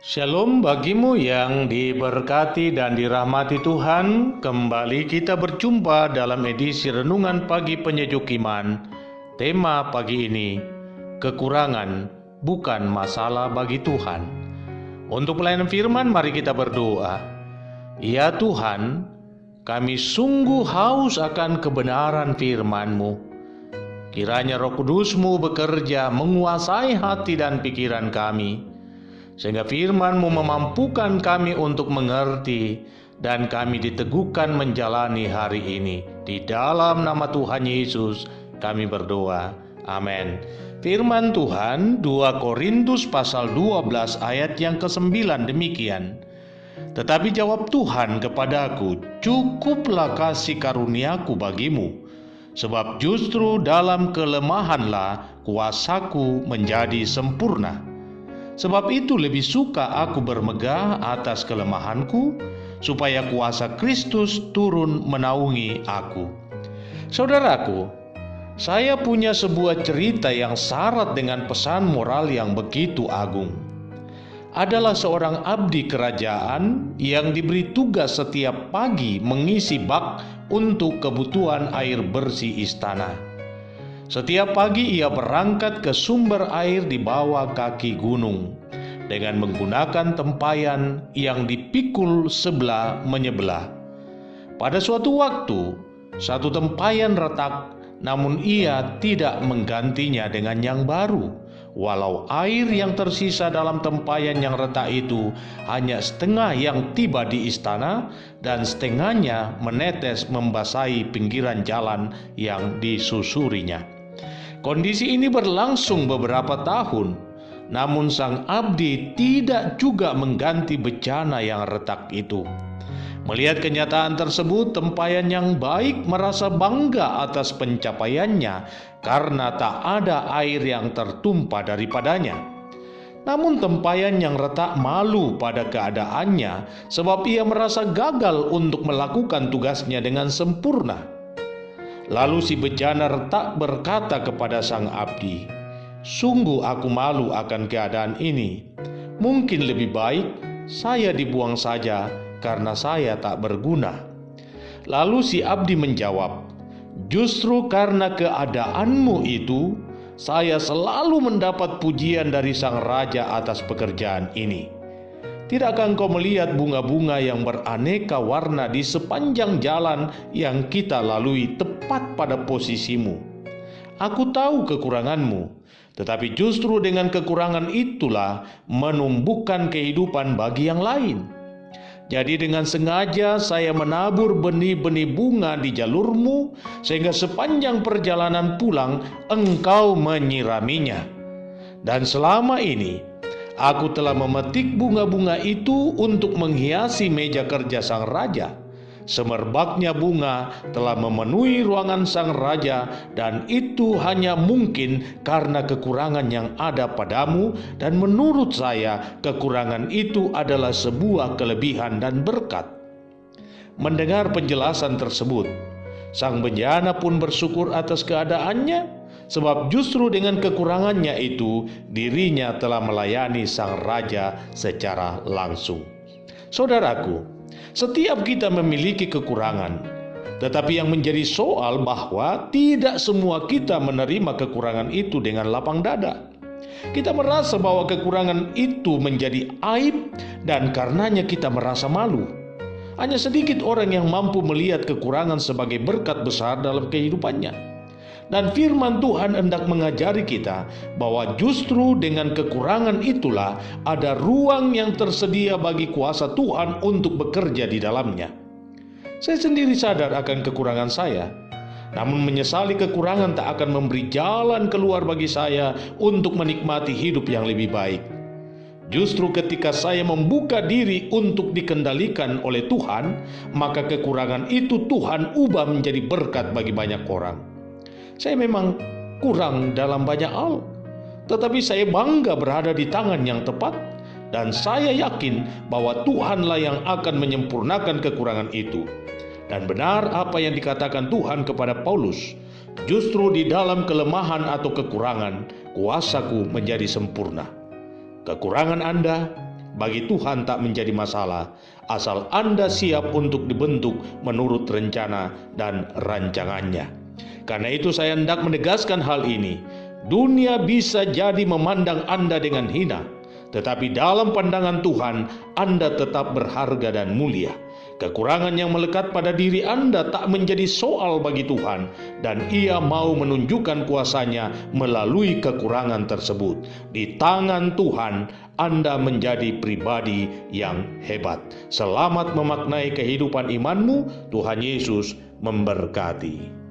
Shalom bagimu yang diberkati dan dirahmati Tuhan. Kembali kita berjumpa dalam edisi Renungan Pagi Penyejuk Iman. Tema pagi ini, kekurangan bukan masalah bagi Tuhan. Untuk pelayanan firman, mari kita berdoa. Ya Tuhan, kami sungguh haus akan kebenaran firman-Mu. Kiranya Roh Kudus-Mu bekerja menguasai hati dan pikiran kami, sehingga firman-Mu memampukan kami untuk mengerti dan kami diteguhkan menjalani hari ini. Di dalam nama Tuhan Yesus kami berdoa. Amin. Firman Tuhan 2 Korintus pasal 12 ayat yang ke-9 demikian. Tetapi jawab Tuhan kepadaku, cukuplah kasih karuniaku bagimu, sebab justru dalam kelemahanlah kuasaku menjadi sempurna. Sebab itu lebih suka aku bermegah atas kelemahanku, supaya kuasa Kristus turun menaungi aku. Saudaraku, saya punya sebuah cerita yang syarat dengan pesan moral yang begitu agung. Adalah seorang abdi kerajaan yang diberi tugas setiap pagi mengisi bak untuk kebutuhan air bersih istana. Setiap pagi ia berangkat ke sumber air di bawah kaki gunung dengan menggunakan tempayan yang dipikul sebelah menyebelah. Pada suatu waktu, satu tempayan retak, namun ia tidak menggantinya dengan yang baru, walau air yang tersisa dalam tempayan yang retak itu hanya setengah yang tiba di istana dan setengahnya menetes membasahi pinggiran jalan yang disusurinya. Kondisi ini berlangsung beberapa tahun, namun sang abdi tidak juga mengganti bejana yang retak itu. Melihat kenyataan tersebut, tempayan yang baik merasa bangga atas pencapaiannya karena tak ada air yang tertumpah daripadanya. Namun tempayan yang retak malu pada keadaannya sebab ia merasa gagal untuk melakukan tugasnya dengan sempurna. Lalu si bejana retak berkata kepada sang abdi, "Sungguh aku malu akan keadaan ini. Mungkin lebih baik saya dibuang saja karena saya tak berguna." Lalu si abdi menjawab, "Justru karena keadaanmu itu, saya selalu mendapat pujian dari sang raja atas pekerjaan ini. Tidakkah engkau melihat bunga-bunga yang beraneka warna di sepanjang jalan yang kita lalui tepat pada posisimu? Aku tahu kekuranganmu, tetapi justru dengan kekurangan itulah menumbuhkan kehidupan bagi yang lain. Jadi dengan sengaja saya menabur benih-benih bunga di jalurmu, sehingga sepanjang perjalanan pulang engkau menyiraminya. Dan selama ini aku telah memetik bunga-bunga itu untuk menghiasi meja kerja sang raja. Semerbaknya bunga telah memenuhi ruangan sang raja, dan itu hanya mungkin karena kekurangan yang ada padamu, dan menurut saya kekurangan itu adalah sebuah kelebihan dan berkat." Mendengar penjelasan tersebut, sang bejana pun bersyukur atas keadaannya, sebab justru dengan kekurangannya itu dirinya telah melayani sang raja secara langsung. Saudaraku, setiap kita memiliki kekurangan, tetapi yang menjadi soal bahwa tidak semua kita menerima kekurangan itu dengan lapang dada. Kita merasa bahwa kekurangan itu menjadi aib dan karenanya kita merasa malu. Hanya sedikit orang yang mampu melihat kekurangan sebagai berkat besar dalam kehidupannya. Dan firman Tuhan hendak mengajari kita bahwa justru dengan kekurangan itulah ada ruang yang tersedia bagi kuasa Tuhan untuk bekerja di dalamnya. Saya sendiri sadar akan kekurangan saya, namun menyesali kekurangan tak akan memberi jalan keluar bagi saya untuk menikmati hidup yang lebih baik. Justru ketika saya membuka diri untuk dikendalikan oleh Tuhan, maka kekurangan itu Tuhan ubah menjadi berkat bagi banyak orang. Saya memang kurang dalam banyak hal, tetapi saya bangga berada di tangan yang tepat, dan saya yakin bahwa Tuhanlah yang akan menyempurnakan kekurangan itu. Dan benar apa yang dikatakan Tuhan kepada Paulus, justru di dalam kelemahan atau kekurangan, kuasaku menjadi sempurna. Kekurangan Anda bagi Tuhan tak menjadi masalah, asal Anda siap untuk dibentuk menurut rencana dan rancangannya. Karena itu saya hendak menegaskan hal ini. Dunia bisa jadi memandang Anda dengan hina, tetapi dalam pandangan Tuhan, Anda tetap berharga dan mulia. Kekurangan yang melekat pada diri Anda tak menjadi soal bagi Tuhan, dan Ia mau menunjukkan kuasa-Nya melalui kekurangan tersebut. Di tangan Tuhan, Anda menjadi pribadi yang hebat. Selamat memaknai kehidupan imanmu. Tuhan Yesus memberkati.